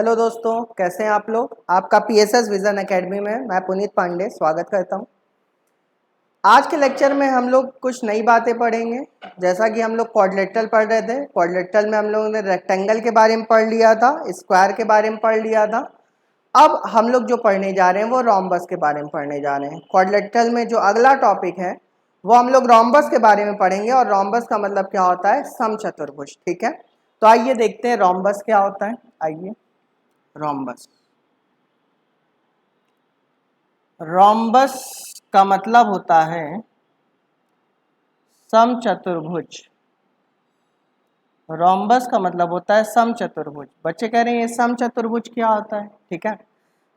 Hello दोस्तों, कैसे हैं आप लोग। आपका पीएसएस विजन एकेडमी में मैं पुनीत पांडे स्वागत करता हूं। आज के लेक्चर में हम लोग कुछ नई बातें पढ़ेंगे। जैसा कि हम लोग क्वाड्रिलेटरल पढ़ रहे थे, क्वाड्रिलेटरल में हम लोगों ने रेक्टेंगल के बारे में पढ़ लिया था, स्क्वायर के बारे में पढ़ लिया था। अब हम लोग जो पढ़ने जा रहे हैं वो रोम्बस के बारे में पढ़ने जा रहे हैं। क्वाड्रिलेटरल में जो अगला टॉपिक है वो हम लोग रोम्बस के बारे में पढ़ेंगे, और रोम्बस का मतलब क्या होता है, समचतुर्भुज। ठीक है, तो आइए देखते हैं रोम्बस क्या होता है। आइए, रोम्बस रोम्बस का मतलब होता है समचतुर्भुज। रोम्बस का मतलब होता है समचतुर्भुज। बच्चे कह रहे हैं ये समचतुर्भुज क्या होता है। ठीक है,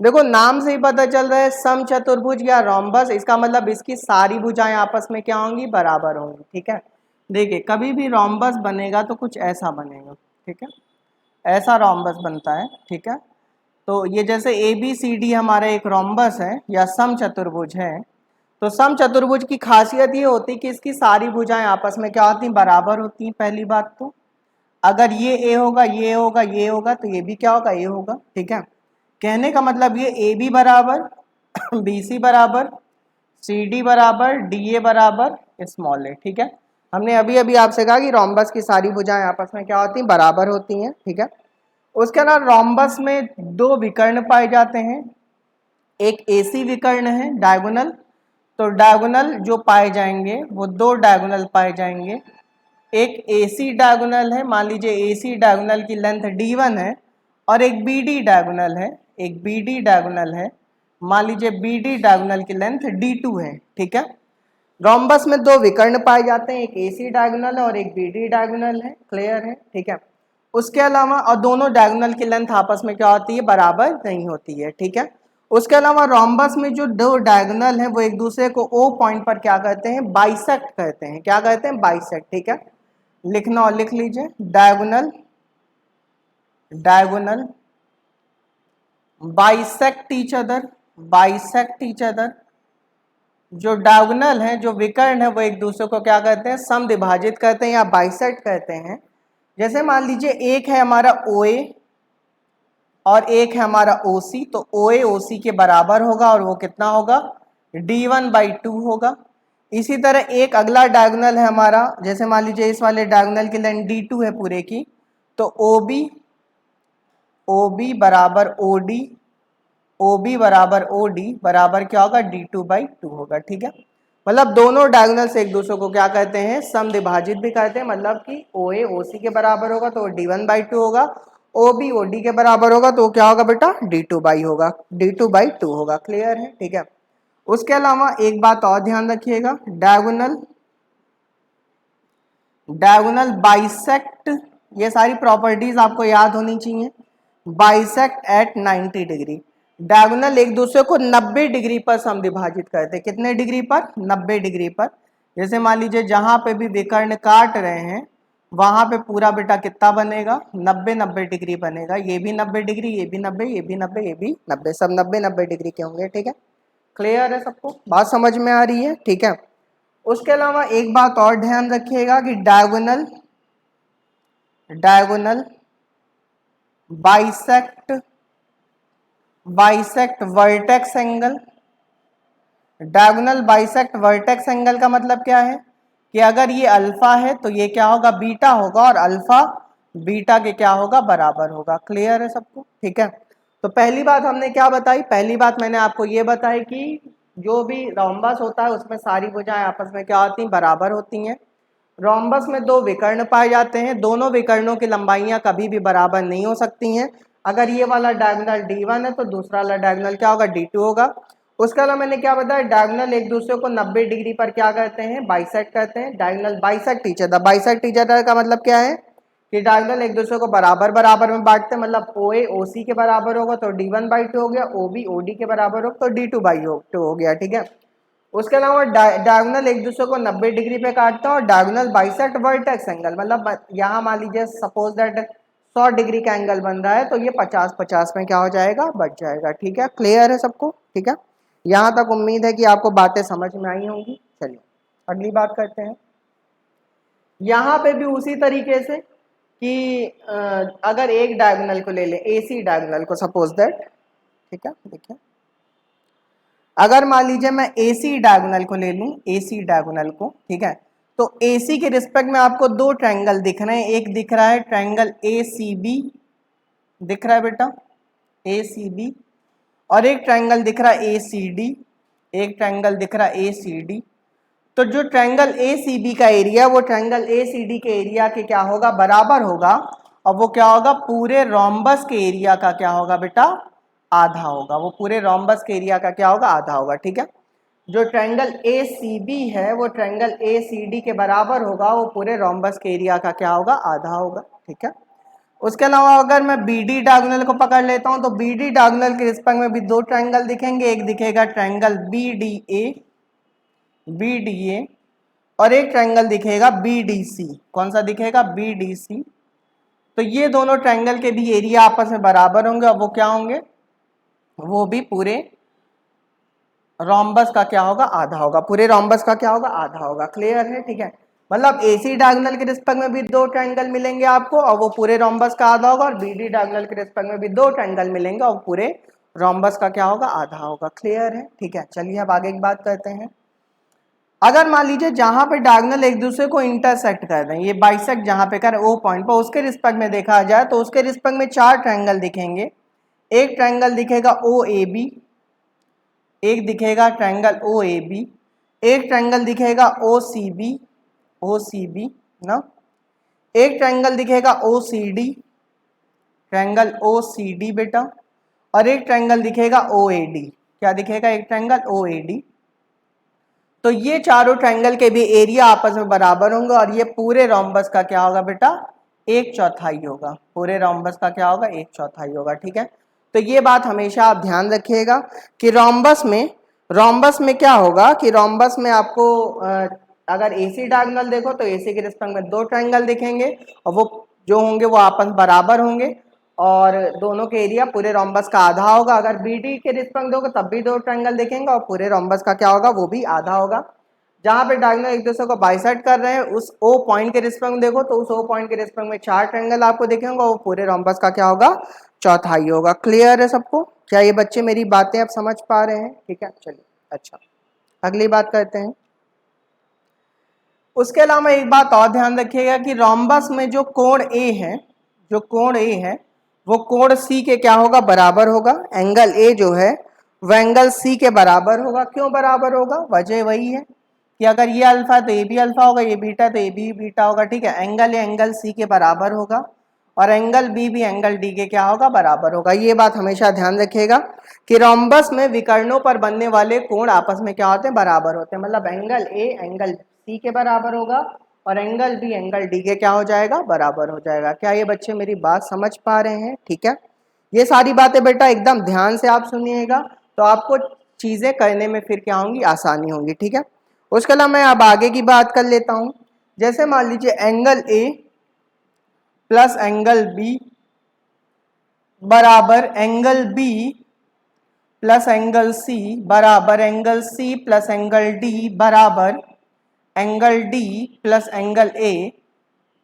देखो नाम से ही पता चल रहा है समचतुर्भुज या रोम्बस, इसका मतलब इसकी सारी भुजाएं आपस में क्या होंगी, बराबर होंगी। ठीक है, देखिए कभी भी रोम्बस बनेगा तो कुछ ऐसा बनेगा। ठीक है, ऐसा रोम्बस बनता है। ठीक है, तो ये जैसे ए बी सी डी हमारा एक रोम्बस है या समचतुर्भुज है। तो समचतुर्भुज की खासियत ये होती है कि इसकी सारी भुजाएं आपस में क्या होती हैं, बराबर होती हैं। पहली बात तो अगर ये ए होगा, ये होगा, ये होगा, तो ये भी क्या होगा, ए होगा। ठीक है, कहने का मतलब ये ए बी बराबर बी सी बराबर सी डी बराबर डी ए बराबर स्मॉल ए। ठीक है, हमने अभी अभी आपसे कहा कि रोम्बस की सारी भुजाएं आपस में क्या होती हैं, बराबर होती हैं। ठीक है, उसके अलावा रोम्बस में दो विकर्ण पाए जाते हैं। एक एसी विकर्ण है डायगोनल, तो डायगोनल जो पाए जाएंगे वो दो डायगोनल पाए जाएंगे। एक एसी डायगोनल है, मान लीजिए एसी डायगोनल की लेंथ d1 है, और एक बीडी डायगोनल है, एक बीडी डायगोनल है, मान लीजिए बीडी डायगोनल की लेंथ d2 है। ठीक है, रोम्बस में दो विकर्ण पाए जाते हैं, एक एसी डायगोनल है और एक बीडी डायगोनल है। क्लियर है। ठीक है, उसके अलावा और दोनों डायगोनल की लेंथ आपस में क्या होती है, बराबर नहीं होती है। ठीक है, उसके अलावा रोम्बस में जो दो डायगोनल है वो एक दूसरे को ओ पॉइंट पर क्या कहते हैं, बाइसेक्ट कहते हैं। क्या कहते हैं, बाइसेक्ट। ठीक है, लिखना और लिख लीजिए, diagonal diagonal bisect each other, bisect each other. जो डायगोनल है, जो विकर्ण है, वो एक दूसरे को क्या कहते हैं, समद्विभाजित कहते हैं या बाइसेक्ट कहते हैं। जैसे मान लीजिए एक है हमारा ओ ए और एक है हमारा ओ सी, तो ओ ए ओ सी के बराबर होगा और वो कितना होगा, d1/2 होगा। इसी तरह एक अगला डायगोनल है हमारा, जैसे मान लीजिए इस वाले डायगोनल की लेंथ d2 है पूरे की, तो ओ बी बराबर ओ डी, ओ बी बराबर ओ डी बराबर क्या होगा, d2/2 होगा। ठीक है, मतलब दोनों डायगोनल से एक दूसरे को क्या कहते हैं, समद्विभाजित भी कहते हैं। मतलब कि ओ ए ओ सी के बराबर होगा तो d1/2 होगा, ओ बी ओ डी के बराबर होगा तो क्या होगा बेटा, d2/2 होगा। क्लियर है। ठीक है, उसके अलावा एक बात और ध्यान रखिएगा, डायगोनल डायगोनल बाइसेक्ट, ये सारी प्रॉपर्टीज आपको याद होनी चाहिए। बाइसेक्ट एट 90 डिग्री, डायगोनल एक दूसरे को 90 डिग्री पर समद्विभाजित करते हैं। कितने डिग्री पर, 90 डिग्री पर। जैसे मान लीजिए जहां पे भी विकर्ण काट रहे हैं वहां पे पूरा बेटा कितना बनेगा, 90 डिग्री बनेगा। ये भी 90 डिग्री, ये भी 90, ये भी 90, ये भी 90, सब 90 डिग्री के होंगे। ठीक है, क्लियर है सबको, बात समझ में आ रही है। ठीक है, उसके अलावा एक बात और ध्यान रखिएगा कि diagonal diagonal bisect bisect vertex angle. Diagonal bisect vertex angle का मतलब क्या है कि अगर ये अल्फा है तो ये क्या होगा, बीटा होगा, और अल्फा बीटा के क्या होगा, बराबर होगा। क्लियर है सबको। ठीक है, तो पहली बात हमने क्या बताई, पहली बात मैंने आपको ये बताई कि जो भी रोम्बस होता है उसमें सारी भुजाएं आपस में क्या होती हैं, बराबर होती हैं। रोम्बस में दो विकर्ण पाए जाते हैं, दोनों विकर्णों की लंबाइयां कभी भी बराबर नहीं हो सकती हैं। अगर ये वाला डायगोनल d1 है तो दूसरा वाला डायगोनल क्या होगा, d2 होगा। उसके अलावा मैंने क्या बताया, डायगोनल एक दूसरे को 90 डिग्री पर क्या कहते हैं, बाइसेक्ट कहते हैं। Diagonal bisect each other, bisect each other का मतलब क्या है कि डायगोनल एक दूसरे को बराबर बराबर में बांटते हैं। मतलब ओ ए ओ सी के बराबर होगा तो d1/2 हो गया, ओ बी ओ डी के बराबर होगा तो d2/2 हो गया। ठीक है, उसके अलावा डायगोनल एक दूसरे को 90 डिग्री पे काटते हैं, और डायगोनल बाइसेक्ट वर्टेक्स एंगल, मतलब यहाँ मान लीजिए सपोज दैट 100 डिग्री का एंगल बन रहा है तो ये 50-50 में क्या हो जाएगा, बढ़ जाएगा। ठीक है, क्लियर है सबको। ठीक है, यहाँ तक उम्मीद है कि आपको बातें समझ में आई होंगी। चलिए अगली बात करते हैं। यहाँ पे भी उसी तरीके से कि अगर एक डायगोनल को ले लें, AC डायगोनल को, सपोज दैट, ठीक है, देखिए अगर मान लीजिए मैं AC डायगोनल को ले लूं, AC डायगोनल को, ठीक है, तो AC के रिस्पेक्ट में आपको दो ट्रायंगल दिख रहे हैं, एक दिख रहा है ट्रायंगल ACB, दिख रहा है बेटा ACB, और एक ट्रायंगल दिख रहा है ACD, एक ट्रायंगल दिख रहा है ACD। तो जो ट्रायंगल ACB का एरिया वो ट्रायंगल ACD के एरिया के क्या होगा, बराबर होगा, और वो क्या होगा, पूरे रोम्बस के एरिया का क्या होगा बेटा, आधा होगा। वो पूरे रोम्बस के एरिया का क्या होगा, आधा होगा, ठीक है। जो ट्रायंगल ACB है वो ट्रायंगल ACD के बराबर होगा, वो पूरे रोम्बस के एरिया का क्या होगा, आधा होगा, ठीक है। उसके अलावा अगर मैं BD डायगोनल को पकड़ लेता हूं तो BD डायगोनल के रिस्पेक्ट में भी दो ट्रायंगल दिखेंगे, एक दिखेगा ट्रायंगल BDA और एक ट्रायंगल दिखेगा BDC। कौन सा दिखेगा, BDC। तो ये दोनों ट्रायंगल के भी एरिया आपस में बराबर होंगे, और वो क्या होंगे, वो भी पूरे रोम्बस का क्या होगा, आधा होगा, पूरे रोम्बस का क्या होगा, आधा होगा। क्लियर है, ठीक है। मतलब AC डायगोनल के रिस्पेक्ट में भी दो ट्रायंगल मिलेंगे आपको, और वो पूरे रोम्बस का आधा होगा, और BD डायगोनल के रिस्पेक्ट में भी दो ट्रायंगल मिलेंगे, और पूरे रोम्बस का क्या होगा, आधा होगा। क्लियर है, ठीक है। चलिए अब आगे की बात करते हैं। अगर मान लीजिए जहां पे डायगोनल एक दूसरे को इंटरसेक्ट कर रहे हैं, ये बाइसेक्ट जहां पे कर रहे हैं O पॉइंट पर, उसके रिस्पेक्ट में देखा जाए तो उसके रिस्पेक्ट में चार ट्रायंगल दिखेंगे। एक ट्रायंगल दिखेगा OAB, एक दिखेगा ट्रायंगल OAB, एक ट्रायंगल दिखेगा OCB ना, एक ट्रायंगल दिखेगा OCD, ट्रायंगल OCD बेटा, और एक ट्रायंगल दिखेगा OAD। क्या दिखेगा, एक ट्रायंगल OAD। तो ये चारों ट्रायंगल के भी एरिया आपस में बराबर होंगे, और ये पूरे रोम्बस का क्या होगा बेटा, एक चौथाई होगा। पूरे रोम्बस का क्या होगा, एक चौथाई होगा, ठीक है। तो ये बात हमेशा आप ध्यान रखिएगा कि रोम्बस में क्या होगा कि रोम्बस में आपको अगर AC डायगोनल देखो तो AC के रिस्पेक्ट में दो ट्रायंगल दिखेंगे, और वो जो होंगे वो आपस बराबर होंगे, और दोनों के एरिया पूरे रोम्बस का आधा होगा। अगर BD के रिस्पेक्ट दोगे तब भी दो ट्रायंगल देखेंगे, और पूरे रोम्बस का क्या होगा, वो भी आधा होगा। जहां पे डायगोनल एक दूसरे को बाइसेक्ट कर रहे हैं, उस O पॉइंट के रिस्पेक्ट में देखो तो उस O पॉइंट के रिस्पेक्ट में चार ट्रायंगल आपको दिखेंगे, वो पूरे रोम्बस का क्या होगा, चौथाई होगा। क्लियर है सबको? क्या ये बच्चे मेरी बातें अब समझ पा रहे हैं? ठीक है, चलिए अच्छा अगली बात करते हैं। उसके अलावा एक बात और ध्यान रखिएगा कि रोम्बस में जो कोण A है, जो कोण A है वो कोण C के क्या होगा, बराबर होगा। एंगल A जो है वो एंगल C के बराबर होगा। क्यों बराबर होगा, वजह वही है कि अगर ये अल्फा तो ये भी अल्फा होगा, ये बीटा तो ये भी बीटा होगा, ठीक है। एंगल A एंगल C के बराबर होगा, और एंगल B भी एंगल D के क्या होगा, बराबर होगा। ये बात हमेशा ध्यान रखिएगा कि रोम्बस में विकर्णों पर बनने वाले कोण आपस में क्या होते हैं, बराबर होते हैं। मतलब एंगल A एंगल C के बराबर होगा, और एंगल B एंगल D के क्या हो जाएगा, बराबर हो जाएगा। क्या ये बच्चे मेरी बात समझ पा रहे हैं? ठीक है, ये सारी बातें बेटा एकदम ध्यान से आप सुनिएगा, तो आपको चीजें करने में फिर क्या होंगी, आसानी होंगी, ठीक है। उसके अलावा मैं अब आगे की बात कर लेता हूं। जैसे मान लीजिए angle A plus angle B बराबर angle B plus angle C बराबर angle C plus angle D बराबर angle D plus angle A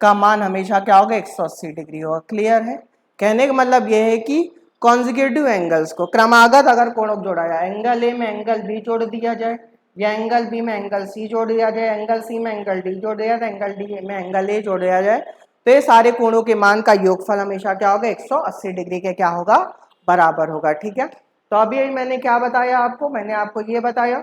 का मान हमेशा क्या होगा, 180 डिग्री होगा। क्लियर है? कहने का मतलब यह है कि कॉन्जिक्यूटिव एंगल्स को क्रमागत अगर कोणों को जोड़ा जाए, एंगल A में एंगल B जोड़ दिया जाए, या एंगल B में एंगल C जोड़ दिया जाए, एंगल C में एंगल D जोड़ दिया जाए, एंगल D में एंगल A जोड़ दिया जाए, तो ये सारे कोणों के मान का योगफल हमेशा क्या होगा, 180 डिग्री के क्या होगा, बराबर होगा। ठीक है, तो अभी मैंने क्या बताया आपको, मैंने आपको ये बताया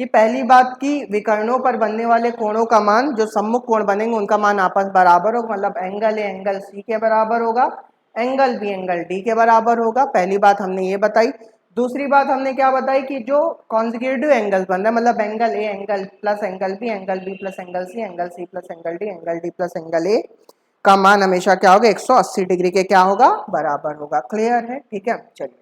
कि पहली बात की विकर्णों पर बनने वाले कोणों का मान, जो सम्मुख कोण बनेंगे उनका मान आपस बराबर होगा। मतलब एंगल ए एंगल सी के बराबर होगा, एंगल बी एंगल डी के बराबर होगा। पहली बात हमने ये बताई। दूसरी बात हमने क्या बताई कि जो कॉन्जिक्यूटिव एंगल्स बन रहे हैं, मतलब angle A angle plus angle B plus angle C plus angle D plus angle A का मान हमेशा क्या होगा, 180 डिग्री के क्या होगा, बराबर होगा। क्लियर है? ठीक है, चलिए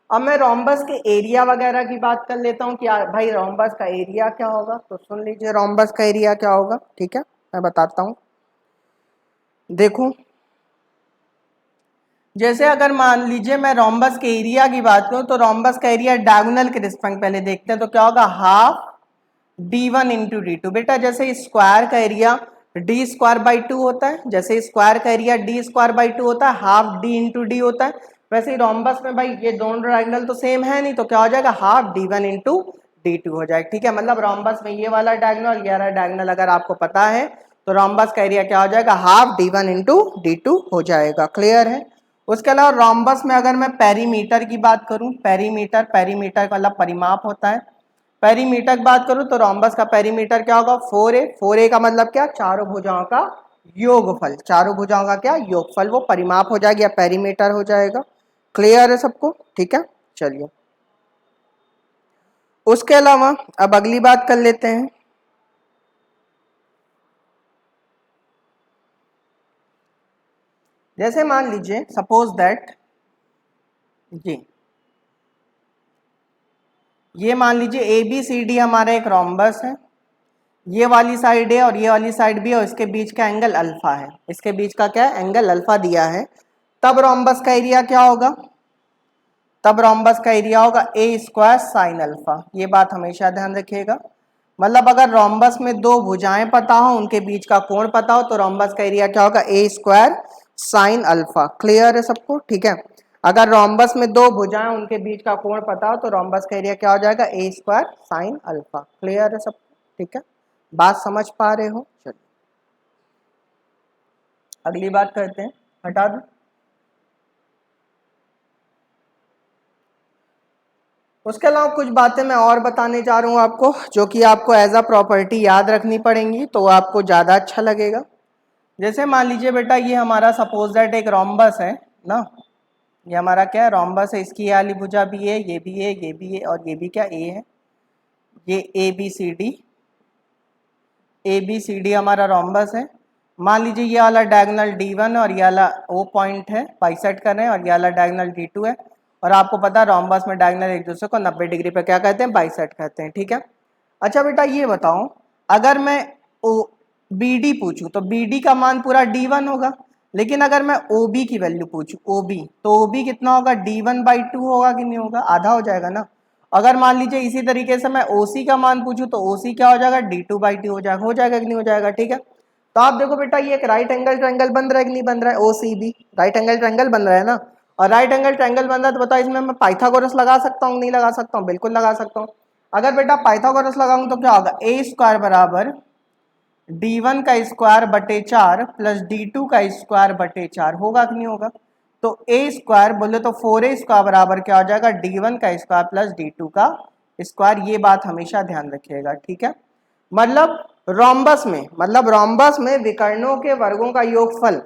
अब मैं रोम्बस के एरिया वगैरह की बात कर लेता हूँ कि भाई रोम्बस का एरिया क्या होगा। तो सुन लीजिए रोम्बस का एरिया क्या होगा। ठीक है, मैं बताता हूँ। देखो, जैसे अगर मान लीजिए मैं रोम्बस के एरिया की बात करूं तो रोम्बस का एरिया डायगोनल के रिस्पेक्ट पहले देखते हैं, तो क्या होगा, half d1 into D to. बेटा जैसे स्क्वायर का एरिया डी स्क्वायर बाई 2 होता है, जैसे स्क्वायर का एरिया डी स्क्वायर बाई 2 होता है, हाफ डी इंटू डी होता है, वैसे ही रोम्बस में भाई ये दोनों डायगोनल तो सेम है नहीं, तो क्या हो जाएगा हाफ D1 इंटू D2 हो जाएगा। ठीक है, मतलब रोम्बस में ये वाला डायगोनल ये वाला डायगोनल अगर आपको पता है तो रोम्बस का एरिया क्या हो जाएगा हाफ D1 इंटू D2 हो जाएगा। क्लियर है। उसके अलावा रोम्बस में अगर मैं पेरीमीटर की बात करूं, पेरीमीटर का मतलब परिमाप होता है, पेरीमीटर की बात करूं तो रोम्बस का पेरीमीटर क्या होगा 4a, 4a का मतलब क्या चारों भुजाओं का योगफल, चारों भुजाओं का क्या योगफल, वो परिमाप हो जाएगा या पेरीमीटर हो जाएगा। क्लियर है सबको। ठीक है, चलिए उसके अलावा अब अगली बात कर लेते हैं। जैसे मान लीजिए सपोज दैट ये मान लीजिए ABCD हमारा एक रोम्बस है, ये वाली साइड है और ये वाली साइड भी है और इसके बीच का एंगल अल्फा है, इसके बीच का क्या एंगल अल्फा दिया है, तब रोम्बस का एरिया क्या होगा, तब रोम्बस का एरिया होगा ए स्क्वायर साइन अल्फा। ये बात हमेशा ध्यान रखिएगा, मतलब अगर रोम्बस में दो भुजाएं पता हो उनके बीच का कोण पता हो तो रोम्बस का एरिया क्या होगा ए स्क्वायर साइन अल्फा। क्लियर है सबको। ठीक है, अगर रोम्बस में दो भुजाएं उनके बीच का कोण पता हो तो रोम्बस का एरिया क्या हो जाएगा ए स्क्वायर साइन अल्फा। क्लियर है सबको। ठीक है, बात समझ पा रहे हो। चलिए अगली बात करते हैं, हटा दो। उसके अलावा कुछ बातें मैं और बताने जा रहा हूँ आपको, जो कि आपको एज अ प्रॉपर्टी याद रखनी पड़ेंगी तो आपको ज़्यादा अच्छा लगेगा। जैसे मान लीजिए बेटा ये हमारा सपोज दैट एक रोम्बस है ना, ये हमारा क्या है रोम्बस है, इसकी ये वाली भुजा भी है, ये भी है, ये भी है और ये भी क्या ए है, ये ए बी सी डी हमारा रोम्बस है। मान लीजिए ये वाला डायगोनल D1 और ये वाला O पॉइंट है, बाइसेक्ट कर रहे हैं, और ये वाला डायगोनल D2 है, और आपको पता है रोम्बस में डायगोनल एक दूसरे को 90 डिग्री पे क्या कहते हैं बाइसेक्ट कहते हैं। ठीक है, अच्छा बेटा ये बताओ अगर मैं BD पूछूं तो BD का मान पूरा D1 होगा, लेकिन अगर मैं OB की वैल्यू पूछूं OB तो OB कितना होगा D1/2 होगा कि नहीं होगा, आधा हो जाएगा ना। अगर मान लीजिए इसी तरीके से मैं OC का मान पूछूं तो OC क्या हो जाएगा D2/2 हो जाएगा कि नहीं हो जाएगा। ठीक है, तो आप देखो बेटा ये एक राइट एंगल ट्रायंगल बन रहा है कि नहीं बन रहा है, OCB राइट एंगल ट्रायंगल बन रहा है ना, और राइट एंगल ट्रायंगल बन रहा है तो बताओ इसमें मैं पाइथागोरस लगा सकता हूँ नहीं लगा सकता हूँ, बिल्कुल लगा सकता हूँ। अगर बेटा पाइथागोरस लगाऊं तो क्या होगा ए स्क्वायर बराबर D1 का स्क्वायर बटे 4 प्लस D2 का स्क्वायर बटे 4 होगा कि नहीं होगा। तो ए स्क्वायर बोले तो 4a स्क्वायर बराबर क्या हो जाएगा D1 का स्क्वायर प्लस D2 का स्क्वायर। ये बात हमेशा ध्यान रखिएगा। ठीक है, मतलब रोम्बस में विकर्णों के वर्गों का योगफल,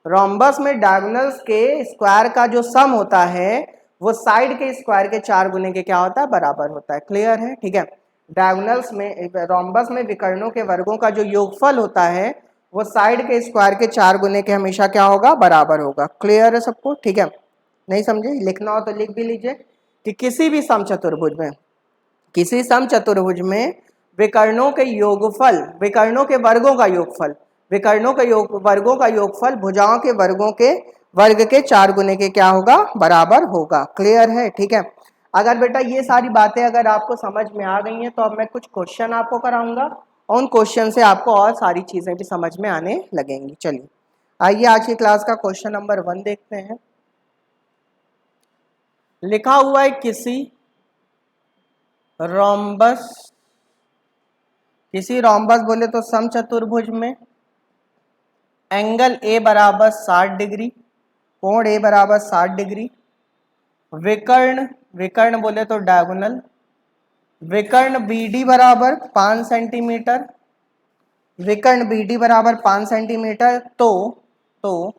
रोम्बस में डायगोनल्स के स्क्वायर का जो सम होता है वो साइड के स्क्वायर के 4 गुने के क्या होता है बराबर होता है। क्लियर है। ठीक है, डायगोनल्स में रोम्बस में विकर्णों के वर्गों का जो योगफल होता है वो साइड के स्क्वायर के 4 गुने के हमेशा क्या होगा बराबर होगा। क्लियर है सबको। ठीक है, नहीं समझे लिखना हो तो लिख भी लीजिए कि किसी भी समचतुर्भुज में विकर्णों के योगफल, विकर्णों के वर्गों का योगफल, वर्गों का योगफल भुजाओं के वर्गों के वर्ग के 4 गुने के क्या होगा बराबर होगा। क्लियर है। ठीक है, अगर बेटा ये सारी बातें अगर आपको समझ में आ गई हैं तो अब मैं कुछ क्वेश्चन आपको कराऊंगा और उन क्वेश्चन से आपको और सारी चीजें भी समझ में आने लगेंगी। चलिए आइए आज की क्लास का क्वेश्चन नंबर 1 देखते हैं। लिखा हुआ है किसी रोम्बस बोले तो समचतुर्भुज में एंगल ए बराबर 60 डिग्री, कोण ए बराबर 60 डिग्री, विकर्ण बोले तो डायगोनल, विकर्ण BD बराबर 5 सेंटीमीटर, विकर्ण BD बराबर 5 सेंटीमीटर, तो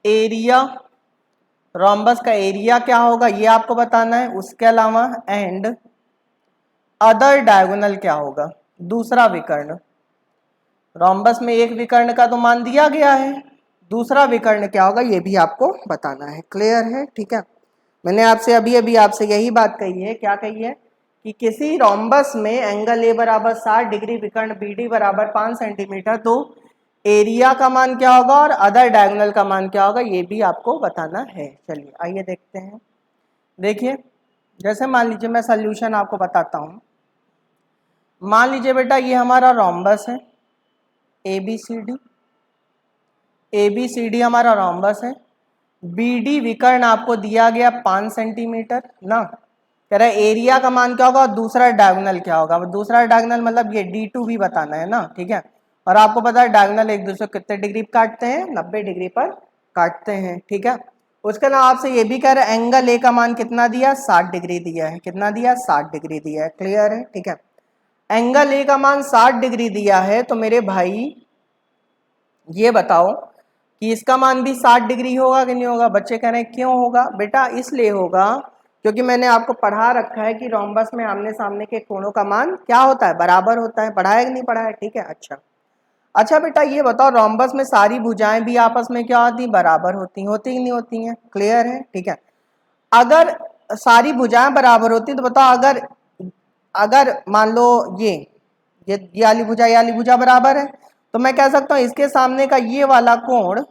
एरिया, रोम्बस का एरिया क्या होगा ये आपको बताना है। उसके अलावा एंड अदर डायगोनल क्या होगा, दूसरा विकर्ण, रोम्बस में एक विकर्ण का तो मान दिया गया है, दूसरा विकर्ण क्या होगा ये भी आपको बताना है। क्लियर है। ठीक है, मैंने आपसे अभी आपसे यही बात कही है, क्या कही है कि किसी रोम्बस में एंगल ए बराबर 60 डिग्री, विकर्ण BD बराबर 5 सेंटीमीटर, तो एरिया का मान क्या होगा और अदर डायगोनल का मान क्या होगा ये भी आपको बताना है। चलिए आइए देखते हैं। देखिए जैसे मान लीजिए मैं सॉल्यूशन आपको बताता हूँ। मान लीजिए बेटा ये हमारा रोम्बस है, ABCD हमारा रोम्बस है। BD विकर्ण आपको दिया गया 5 सेंटीमीटर ना, कह रहा है एरिया का मान क्या होगा और दूसरा डायगोनल क्या होगा। दूसरा डायगोनल मतलब ये D2 भी बताना है ना, ठीक है। और आपको पता है डायगोनल एक दूसरे को कितने डिग्री काटते हैं, 90 डिग्री पर काटते हैं, ठीक है। उसके अलावा आपसे ये भी कह रहा है एंगल ए का मान कितना दिया, 60 डिग्री दिया है। कितना दिया, 60 डिग्री दिया है। क्लियर है, ठीक है। एंगल ए का मान 60 डिग्री दिया है तो मेरे भाई ये बताओ कि इसका मान भी 60 डिग्री होगा कि नहीं होगा। बच्चे कह रहे हैं क्यों होगा बेटा, इसलिए होगा क्योंकि मैंने आपको पढ़ा रखा है कि रोम्बस में आमने सामने के कोणों का मान क्या होता है, बराबर होता है। पढ़ा है कि नहीं पढ़ा है, ठीक है। अच्छा बेटा ये बताओ रोम्बस में सारी भुजाएं भी आपस में क्या होती, बराबर होती कि नहीं होती हैं। क्लियर है, ठीक है। अगर सारी भुजाएं बराबर होती तो बताओ अगर अगर मान लो ये वाली भुजा बराबर है तो मैं कह सकता हूँ इसके सामने का ये वाला कोण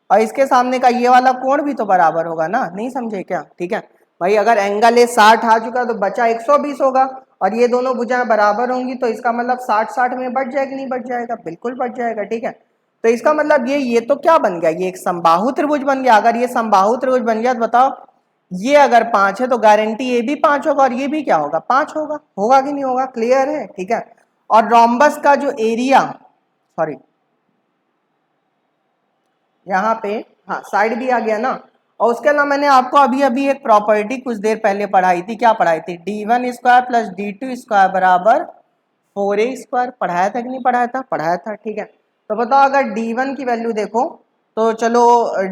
और इसके सामने का ये वाला कोण भी तो बराबर होगा ना, नहीं समझे क्या, ठीक है भाई। अगर एंगल ए 60 आ चुका तो बचा 120 होगा और ये दोनों भुजाएं बराबर होंगी तो इसका मतलब 60-60 में बढ़ जाएगा, नहीं बढ़ जाएगा, बिल्कुल बढ़ जाएगा, ठीक है। तो इसका मतलब ये तो क्या बन गया, ये एक समबाहु त्रिभुज बन गया। अगर ये समबाहु त्रिभुज बन गया तो बताओ ये अगर 5 है तो गारंटी ये भी 5 होगा और ये भी क्या होगा, 5 होगा कि नहीं होगा। क्लियर है, ठीक है। और रोम्बस का जो एरिया, सॉरी यहाँ पे हाँ साइड भी आ गया ना। और उसके अलावा मैंने आपको अभी अभी एक प्रॉपर्टी कुछ देर पहले पढ़ाई थी। क्या पढ़ाई थी, D1 square plus D2 square बराबर 4A स्क्वायर। पढ़ाया था कि नहीं पढ़ाया था, पढ़ाया था, ठीक है। तो बताओ अगर D1 की वैल्यू देखो तो चलो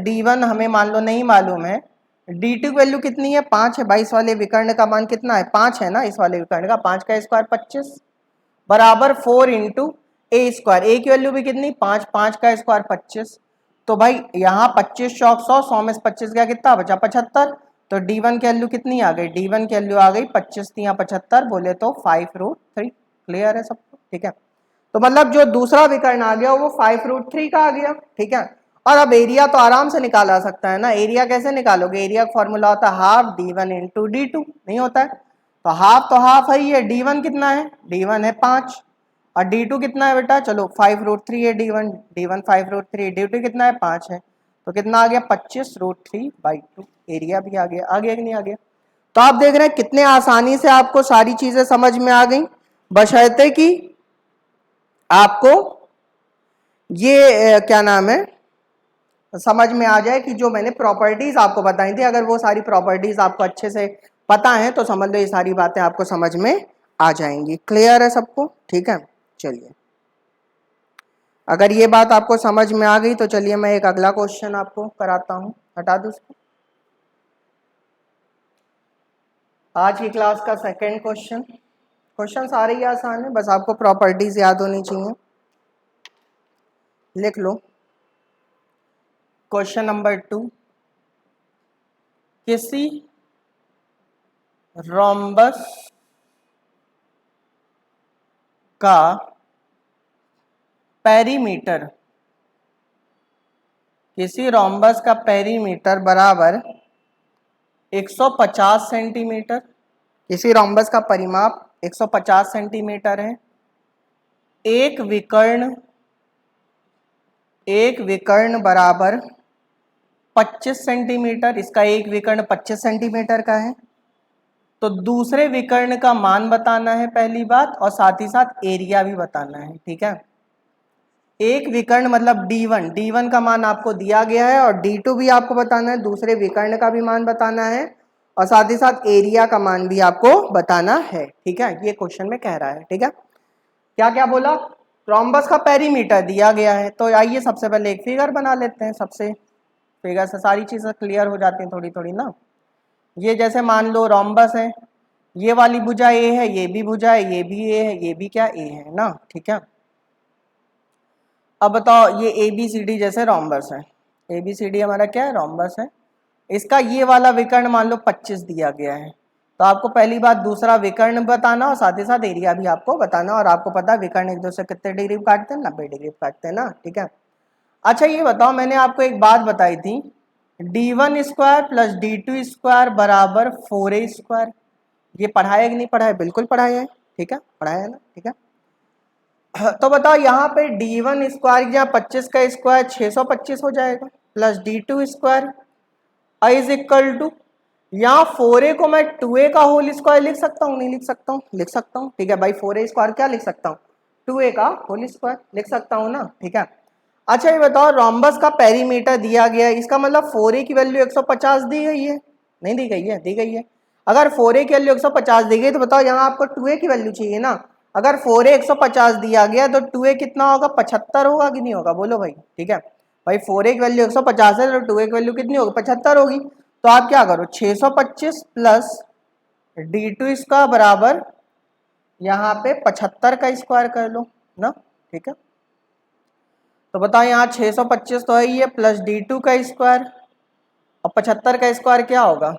D1 हमें मान लो नहीं मालूम है, D2 की वैल्यू कितनी है, 5 है भाई। इस वाले विकर्ण का मान कितना है, 5 है ना। इस वाले विकर्ण का 5 का स्क्वायर 25 बराबर 4 इंटू ए स्क्वायर। ए की वैल्यू भी कितनी, 5, 5 का स्क्वायर 25। तो भाई यहाँ 25 चौक 100, 100 में 25 गया कितना बचा, 75। तो D1 की वैल्यू कितनी आ गई, D1 की वैल्यू आ गई 25 या 75 बोले तो 5√3। क्लियर है सबको, ठीक है। तो मतलब जो दूसरा विकर्ण आ गया वो 5√3 का आ गया, ठीक है। और अब एरिया तो आराम से निकाला सकता है ना। एरिया कैसे निकालोगे, एरिया का फॉर्मूला होता है हाफ D1 इंटू D2, नहीं होता है। तो हाफ है ये, D1 कितना है, D1 है 5 और D2 कितना है बेटा, चलो 5√3 है D1 5√3, D2 कितना है 5 है। तो कितना आ गया 25√3/2। एरिया भी आ गया कि नहीं आ गया। तो आप देख रहे हैं कितने आसानी से आपको सारी चीजें समझ में आ गई, बशर्ते कि आपको ये क्या नाम है समझ में आ जाए कि जो मैंने प्रॉपर्टीज आपको बताई थी, अगर वो सारी प्रॉपर्टीज आपको अच्छे से पता है तो समझ लो ये सारी बातें आपको समझ में आ जाएंगी। क्लियर है सबको, ठीक है। चलिए अगर ये बात आपको समझ में आ गई तो चलिए मैं एक अगला क्वेश्चन आपको कराता हूं, हटा दो उसको। आज की क्लास का सेकंड क्वेश्चन सारे ही आसान है, बस आपको प्रॉपर्टीज याद होनी चाहिए। लिख लो क्वेश्चन नंबर 2, किसी रोम्बस का पेरीमीटर, किसी रोम्बस का पेरीमीटर बराबर 150 सेंटीमीटर। किसी रोम्बस का परिमाप 150 सेंटीमीटर है। एक विकर्ण बराबर 25 सेंटीमीटर, इसका एक विकर्ण 25 सेंटीमीटर का है। तो दूसरे विकर्ण का मान बताना है पहली बात, और साथ ही साथ एरिया भी बताना है, ठीक है। एक विकर्ण मतलब D1 का मान आपको दिया गया है और D2 भी आपको बताना है, दूसरे विकर्ण का भी मान बताना है और साथ ही साथ एरिया का मान भी आपको बताना है, ठीक है। ये क्वेश्चन में कह रहा है, ठीक है। क्या क्या बोला, रोम्बस का पेरीमीटर दिया गया है। तो आइए सबसे पहले एक फिगर बना लेते हैं, सबसे फिगर से सारी चीजें क्लियर हो जाती हैं थोड़ी थोड़ी ना। ये जैसे मान लो रोम्बस है, ये वाली भुजा ए है, ये भी भुजा है, ये भी ए है, ये भी क्या ए है ना, ठीक है। अब बताओ ये ABCD जैसे रोम्बस है, ABCD हमारा क्या है, रोम्बस है। इसका ये वाला विकर्ण मान लो 25 दिया गया है। तो आपको पहली बात दूसरा विकर्ण बताना और साथ ही साथ एरिया भी आपको बताना। और आपको पता है विकर्ण एक दूसरे कितने डिग्री काटते हैं, 90 डिग्री काटते हैं ना, ठीक है। अच्छा ये बताओ, मैंने आपको एक बात बताई थी, D1 square plus D2 square बराबर 4A स्क्वायर। ये पढ़ाया कि नहीं पढ़ाया, बिल्कुल पढ़ाया है, ठीक है, पढ़ाया है ना, ठीक है। तो बताओ यहाँ पे d1 स्क्वायर या 25 का स्क्वायर 625 हो जाएगा plus d2 square is equal to, यहाँ 4a को मैं 2a का होल स्क्वायर लिख सकता हूँ, नहीं लिख सकता हूँ, लिख सकता हूँ, ठीक है भाई। 4a स्क्वायर क्या लिख सकता हूँ, 2a का होल स्क्वायर लिख सकता हूँ ना, ठीक है। अच्छा ये बताओ रोम्बस का पेरीमीटर दिया गया है, इसका मतलब 4a की वैल्यू 150 दी गई है, नहीं दी गई है, दी गई है। अगर 4a की वैल्यू 150 दी गई तो बताओ यहाँ आपको 2a की वैल्यू चाहिए ना। अगर 4a 150 दिया गया तो 2a कितना होगा, 75 होगा कि नहीं होगा, बोलो भाई, ठीक है भाई। 4a की वैल्यू 150 है तो 2a की वैल्यू कितनी होगी, 75 होगी। तो आप क्या करो, 625 प्लस d2 इसका बराबर यहाँ पे 75 का स्क्वायर कर लो ना, ठीक है। तो बताओ यहाँ 625 तो है ही है प्लस d2 का स्क्वायर और 75 का स्क्वायर क्या होगा,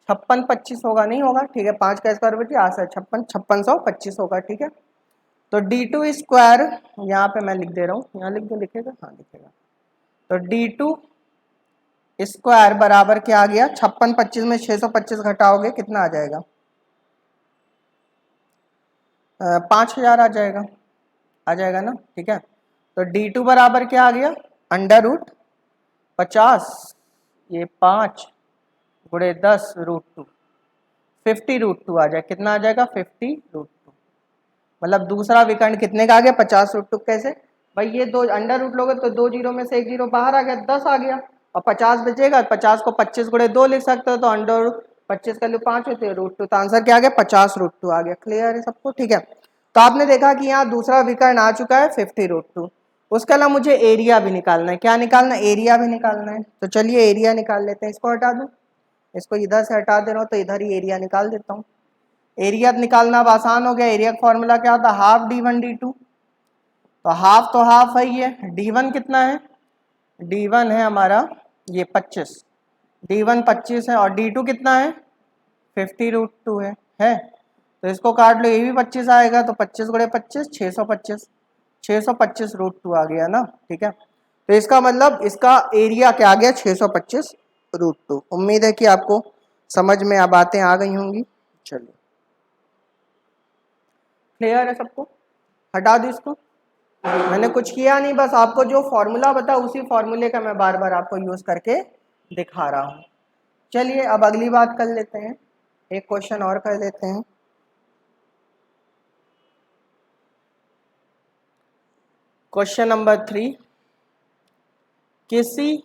56 25 होगा, नहीं होगा, ठीक है। 5 का स्क्वायर बची 8 से 56 5625 होगा, ठीक है। तो d2 स्क्वायर यहाँ पे मैं लिख दे रहा हूँ, यहाँ लिख दो, लिखेगा, हाँ लिखेगा। तो d2 स्क्वायर बराबर क्या आ गया, 56 25 में 625 घटाओगे कितना आ जाएगा, 5000 आ जाएगा ना, ठीक है। तो d2 बराबर क्या आ गया, अंडर रूट 50 ये 5 गुणे 10 रूट 2, 50 रूट 2 आ जाए, कितना आ जाएगा 50 रूट 2। मतलब दूसरा विकर्ण कितने का आ गया, 50 रूट 2। कैसे भाई, ये दो अंडर रूट लोगे तो 2 जीरो में से 1 जीरो बाहर आ गया, 10 आ गया और 50 बचेगा। 50 को 25 गुणे 2 लिख सकते हो, तो अंडर रूट 25 का वैल्यू 5 होती है, रूट 2। तो आंसर क्या आ गया, 50 रूट 2 आ गया। क्लियर है सबको, ठीक है। तो आपने देखा कि यहाँ दूसरा विकर्ण आ चुका है 50 रूट 2। उसके अलावा मुझे एरिया भी निकालना है, क्या निकालना है, एरिया भी निकालना है। तो चलिए एरिया निकाल लेते हैं, इसको हटा दूं, इसको इधर से हटा दे रहा हूँ तो इधर ही एरिया निकाल देता हूँ। एरिया निकालना अब आसान हो गया। एरिया का फॉर्मूला क्या होता है, हाफ d1 d2। तो हाफ है ये, d1 कितना है, d1 है हमारा ये 25, d1 25 है और d2 कितना है 50 रूट 2 है। तो इसको काट लो, ये भी 25 आएगा, तो 25 गुणे 25 625, 625 रूट 2 आ गया ना, ठीक है। तो इसका मतलब इसका एरिया क्या आ गया, 625 रूट 2। उम्मीद है कि आपको समझ में अब बातें आ गई होंगी। चलिए क्लियर है सबको, हटा दो इसको। मैंने कुछ किया नहीं, बस आपको जो फॉर्मूला बता उसी फॉर्मूले का मैं बार बार आपको यूज करके दिखा रहा हूँ। चलिए अब अगली बात कर लेते हैं, एक क्वेश्चन और कर लेते हैं। क्वेश्चन नंबर 3, किसी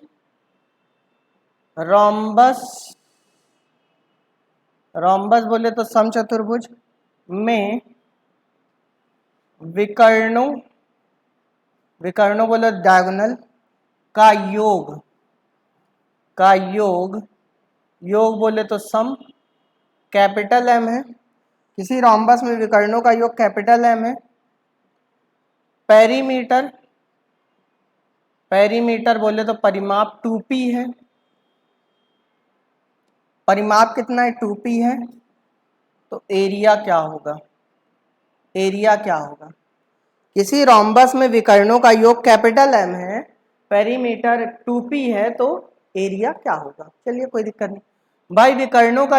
रोम्बस बोले तो समचतुर्भुज में विकर्णों बोले डायगोनल का योग बोले तो सम कैपिटल एम है। किसी रोम्बस में विकर्णों का योग कैपिटल एम है। पेरीमीटर बोले तो परिमाप 2p है। परिमाप कितना है, 2p है। तो एरिया क्या होगा, किसी रोम्बस में विकर्णों का योग कैपिटल एम है, पेरीमीटर 2p है, तो एरिया क्या होगा। चलिए कोई दिक्कत नहीं भाई। विकर्णों का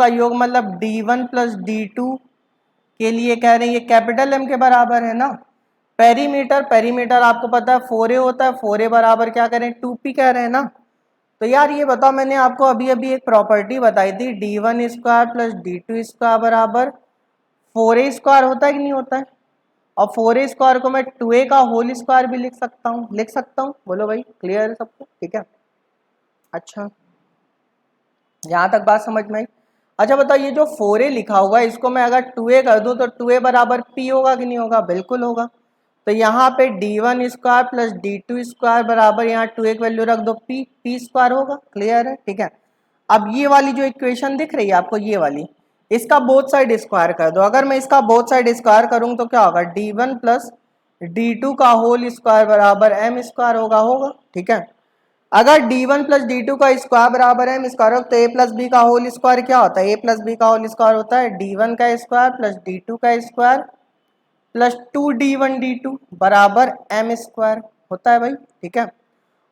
योग मतलब d1 प्लस d2 के लिए कह रहे हैं, ये कैपिटल एम के बराबर है ना। पेरीमीटर आपको पता है 4a होता है, 4a बराबर क्या करें, 2p कह रहे हैं ना। तो यार ये बताओ, मैंने आपको अभी एक प्रॉपर्टी बताई थी, d1 square plus d2 square बराबर 4a स्क्वायर होता है कि नहीं होता है। और 4a स्क्वायर को मैं 2a का होल स्क्वायर भी लिख सकता हूँ, बोलो भाई, क्लियर है सबको, ठीक है। अच्छा यहाँ तक बात समझ में आई। अच्छा बताओ, ये जो 4a लिखा हुआ है इसको मैं अगर 2a कर दूं तो 2a बराबर p होगा कि नहीं होगा, बिल्कुल होगा। तो यहाँ पे d1 square plus d2 square बराबर यहाँ 2a की वैल्यू रख दो, p स्क्वायर होगा। क्लियर है, ठीक है। अब ये वाली जो इक्वेशन दिख रही है आपको, ये वाली, इसका बोथ साइड स्क्वायर कर दो। अगर मैं इसका बोथ साइड स्क्वायर करूँ तो क्या होगा, d1 प्लस d2 का होल स्क्वायर बराबर m स्क्वायर होगा, ठीक है। अगर d1 प्लस d2 का स्क्वायर बराबर है m स्क्वायर हो, तो a प्लस बी का होल स्क्वायर क्या होता है, a प्लस बी का होल स्क्वायर होता है d1 का स्क्वायर प्लस d2 का स्क्वायर प्लस 2d1 d2 बराबर m स्क्वायर होता है भाई, ठीक है।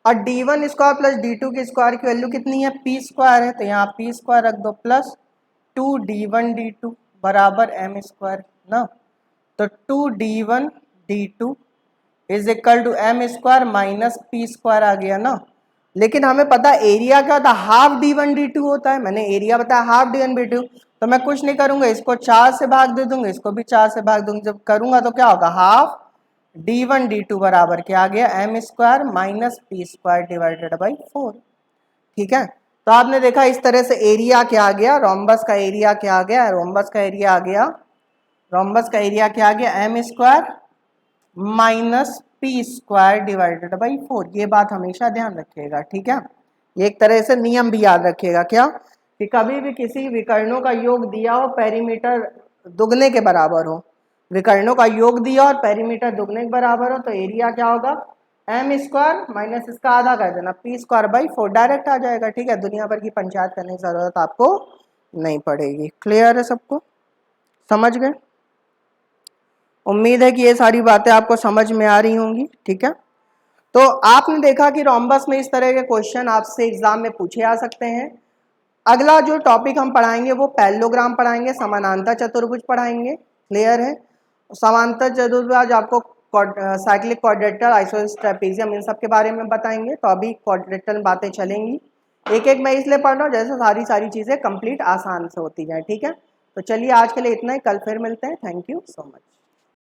और d1 स्क्वायर प्लस d2 के स्क्वायर की वैल्यू कितनी है, p स्क्वायर है, तो यहाँ p स्क्वायर रख दो प्लस 2d1 d2 बराबर m स्क्वायर ना। तो 2d1d2 is equal to M square minus P square आ गया ना। लेकिन हमें पता एरिया क्या होता है, हाफ d1d2 होता है। मैंने एरिया बताया हाफ d1d2, तो मैं कुछ नहीं करूंगा, इसको 4 से भाग दे दूंगा, इसको भी 4 से भाग दूंगा। जब करूंगा तो क्या होगा, हाफ d1d2 बराबर क्या आ गया, M square minus P square divided by 4। ठीक है, तो आपने देखा इस तरह से एरिया क्या आ गया, रोम्बस का एरिया क्या आ गया, रोम्बस का एरिया आ गया, रोम्बस का एरिया क्या आ गया, M square minus P square divided by 4। ये बात हमेशा ध्यान रखिएगा। ठीक है, ये एक तरह से नियम भी याद रखिएगा क्या, कि कभी भी किसी विकर्णों का योग दिया हो पेरीमीटर दुगने के बराबर हो, विकर्णों का योग दिया और पेरीमीटर दुगने के बराबर हो, तो एरिया क्या होगा, एम स्क्वायर माइनस इसका आधा कर देना पी स्क्वायर बाई 4, डायरेक्ट आ जाएगा। ठीक है, दुनिया भर की पंचायत करने की जरूरत आपको नहीं पड़ेगी। क्लियर है सबको, समझ गए? उम्मीद है कि ये सारी बातें आपको समझ में आ रही होंगी। ठीक है, तो आपने देखा कि रोम्बस में इस तरह के क्वेश्चन आपसे एग्जाम में पूछे आ सकते हैं। अगला जो टॉपिक हम पढ़ाएंगे वो पैरेललोग्राम पढ़ाएंगे, समानांतर चतुर्भुज पढ़ाएंगे। क्लियर है? समांतर चतुर्भुज आपको साइक्लिक क्वाड्रेटल, आइसोसेलेस ट्रेपेजियम, इन सब के बारे में बताएंगे। तो अभी क्वाड्रेटल बातें चलेंगी, एक एक मैं इसलिए पढ़ रहा हूँ जैसे सारी चीजें कंप्लीट आसान से होती जाए। ठीक है, तो चलिए आज के लिए इतना ही, कल फिर मिलते हैं। Thank you so much.